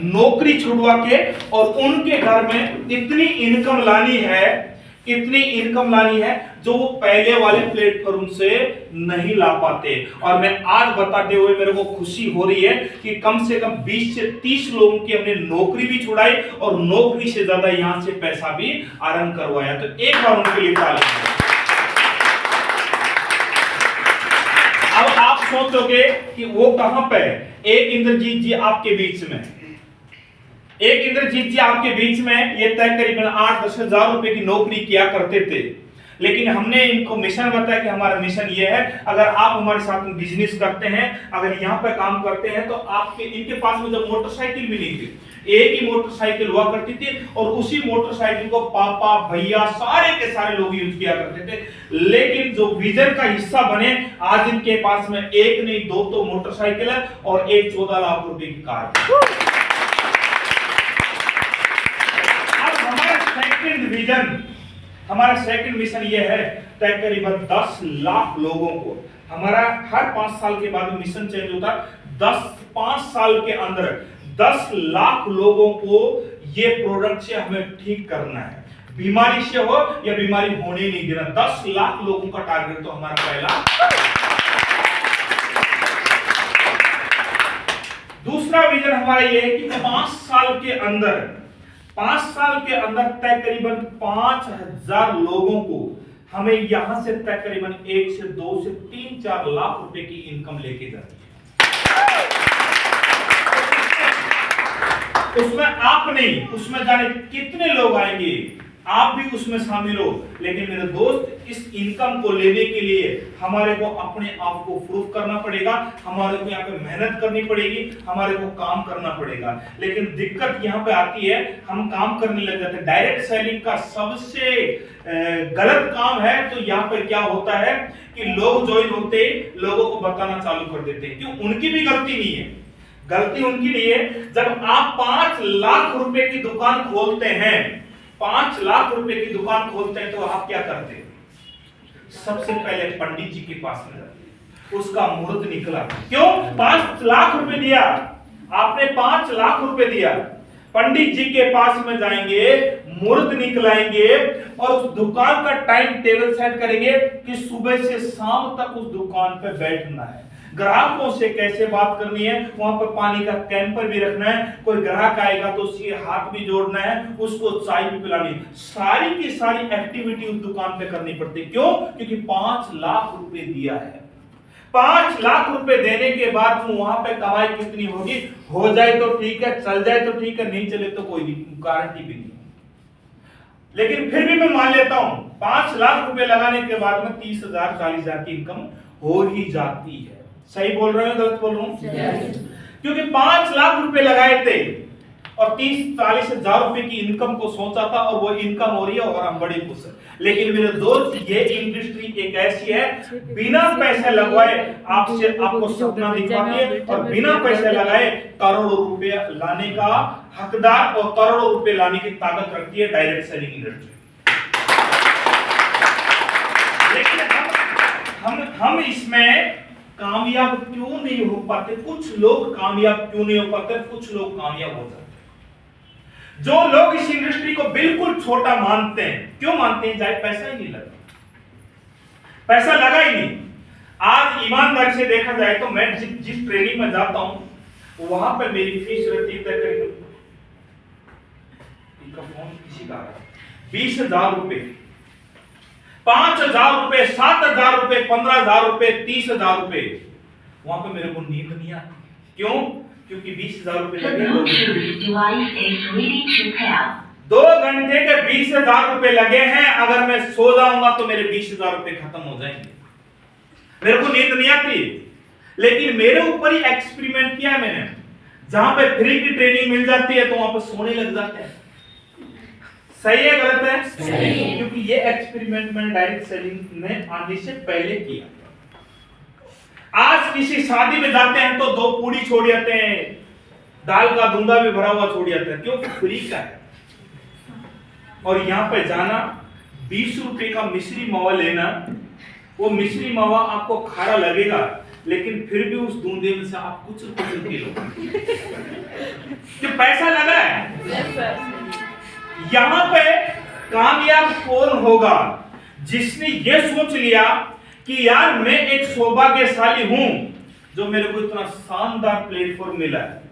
नौकरी छुड़वा के और उनके घर में इतनी इनकम लानी है जो वो पहले वाले प्लेटफॉर्म से नहीं ला पाते। और मैं आज बताते हुए मेरे को खुशी हो रही है कि कम से कम 20 से 30 लोगों की हमने नौकरी भी छुड़ाई और नौकरी से ज्यादा यहां से पैसा भी अर्न करवाया। तो एक बार उनके लिए ताली। अब आप सोचोगे कि वो कहां पे है? एक इंद्रजीत जी आपके बीच में, ये तय करीबन 8-10 हजार रुपए की नौकरी किया करते थे। लेकिन हमने इनको मिशन बताया कि हमारा मिशन ये है, अगर आप हमारे साथ में बिजनेस करते हैं, अगर यहाँ पे काम करते हैं, तो आपके इनके पास में जब मोटरसाइकिल मिली थी, एक ही मोटरसाइकिल हुआ करती थी और उसी मोटरसाइकिल को पापा भैया सारे के सारे लोग यूज किया करते थे। लेकिन जो विजन का हिस्सा बने, आज इनके पास में एक नहीं 2 तो मोटरसाइकिल है और एक 14 लाख रुपए की कार है। हमारा सेकंड मिशन ये है, तकरीबन 10 लाख लोगों को, हमारा हर 5 साल के बाद मिशन चेंज होता है। 5 साल के अंदर 10 लाख लोगों को ये प्रोडक्ट से हमें ठीक करना है, बीमारी से हो या बीमारी होने नहीं देना। 10 लाख लोगों का टारगेट तो हमारा पहला। दूसरा विजन हमारा ये है कि 5 साल के अंदर तकरीबन 5000 लोगों को हमें यहां से तकरीबन 1 से 2 से 3-4 लाख रुपए की इनकम लेके जानी है। उसमें आप नहीं, उसमें जाने कितने लोग आएंगे, आप भी उसमें शामिल हो। लेकिन मेरे दोस्त, इस इनकम को लेने के लिए हमारे को अपने आप को प्रूफ करना पड़ेगा, हमारे को यहाँ पे मेहनत करनी पड़ेगी, हमारे को काम करना पड़ेगा। लेकिन दिक्कत यहाँ पे आती है, हम काम करने लग जाते हैं। डायरेक्ट सेलिंग का सबसे गलत काम है। तो यहाँ पे क्या होता है कि लोग ज्वाइन होते ही लोगों को बताना चालू कर देते हैं। क्यों? उनकी भी गलती नहीं है, गलती उनकी नहीं है। जब आप 5 लाख रुपए की दुकान खोलते हैं, 5 लाख रुपए की दुकान खोलते हैं, तो आप क्या करते हैं? सबसे पहले पंडित जी के पास में जाते हैं, उसका मुहूर्त निकला। क्यों? 5 लाख रुपए दिया आपने, 5 लाख रुपए दिया, पंडित जी के पास में जाएंगे, मुहूर्त निकलाएंगे और उस दुकान का टाइम टेबल सेट करेंगे कि सुबह से शाम तक उस दुकान पे बैठना है, ग्राहकों से कैसे बात करनी है, वहां पर पानी का कैंपर भी रखना है, कोई ग्राहक आएगा तो उसके हाथ भी जोड़ना है, उसको चाय भी पिलानी है। सारी की सारी एक्टिविटी उस दुकान पे करनी पड़ती है। क्यों? क्योंकि 5 लाख रुपए दिया है। 5 लाख रुपए देने के बाद वहां पे कमाई कितनी होगी? हो जाए तो ठीक है, चल जाए तो ठीक है, नहीं चले तो कोई गारंटी भी नहीं। लेकिन फिर भी मैं मान लेता हूं 5 लाख रुपए लगाने के बाद में 30,000-40,000 की इनकम हो ही जाती है। सही बोल रहे हो, गलत बोल रहा हूं? क्योंकि 5 लाख रुपए लगाए थे और 30-40 हजार रुपए की इनकम को सोचा था और वो इनकम हो रही है और हम बड़े खुश हैं। लेकिन मेरे दोस्त, ये इंडस्ट्री एक ऐसी है, बिना पैसे लगवाए आपको सपना दिखाती है और बिना पैसे लगाए करोड़ों रुपए लाने का हकदार और करोड़ों रुपए लाने की ताकत रखती है डायरेक्ट सेलिंग इंडस्ट्री। लेकिन हम इसमें कामयाब क्यों नहीं हो पाते? कुछ लोग कामयाब क्यों नहीं हो पाते? कुछ लोग कामयाब हो जाते हैं। जो लोग इस इंडस्ट्री को बिल्कुल छोटा मानते हैं, क्यों मानते हैं? जाए पैसा ही नहीं लगा, पैसा लगा ही नहीं। आज ईमानदारी से देखा जाए तो मैं जिस ट्रेनिंग में जाता हूं वहां पर मेरी फीस रहती है करीब 20,000 रुपए, 5,000 रुपए, 7,000 रुपए, 15,000 रुपए, 30,000 रुपए। वहां पे मेरे को नींद नहीं आती। क्यों? क्योंकि 20,000 रुपए लगे, 2 घंटे के 20,000 रुपए लगे हैं। अगर मैं सो जाऊंगा तो मेरे 20,000 रुपए खत्म हो जाएंगे, मेरे को नींद नहीं आती। लेकिन मेरे ऊपर ही एक्सपेरिमेंट किया है मैंने, जहां पे फ्री की ट्रेनिंग मिल जाती है तो वहां पे सोने लग जाते हैं। सही है, गलत है? सही। क्योंकि ये एक्सपेरिमेंट मैंने डायरेक्ट सेलिंग में आने से पहले किया। आज किसी शादी में जाते हैं तो 2 पूड़ी छोड़ जाते हैं, दाल का दूंगा भी भरा हुआ छोड़ जाते हैं। क्यों? फ्री का है। और यहां पे जाना, 20 रुपए का मिश्री मावा लेना, वो मिश्री मावा आपको खारा लगेगा, लेकिन फिर भी उस धुंधे में से आप कुछ पी लो कि पैसा लगा है। यहां पे कामयाब कौन होगा? जिसने ये सोच लिया कि यार मैं एक सौभाग्यशाली हूं जो मेरे को इतना शानदार प्लेटफॉर्म मिला है।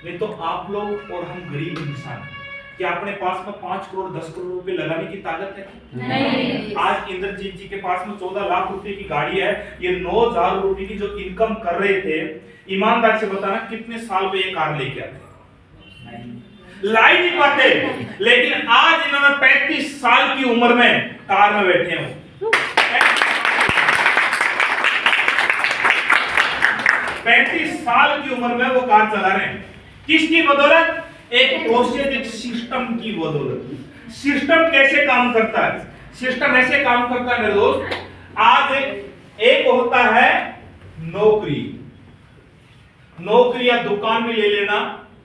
नहीं तो आप लोग और हम गरीब इंसान, क्या अपने पास में 5 करोड़ 10 करोड़ रुपए लगाने की ताकत है? नहीं। आज इंद्रजीत जी के पास में 14 लाख रुपए की गाड़ी है, ये 9,000 रुपए की जो इनकम कर रहे थे, ईमानदार से बताना कितने साल पे ये कार लेके आते? ला ही नहीं पाते। लेकिन आज इन्होंने 35 साल की उम्र में कार में बैठे हो। 35 साल की उम्र में वो कार चला रहे हैं। किसकी बदौलत? एक प्रोसेस, एक सिस्टम की बदौलत। सिस्टम कैसे काम करता है? सिस्टम ऐसे काम करता है मेरे दोस्त, आज एक होता है नौकरी। नौकरी या दुकान में ले लेना,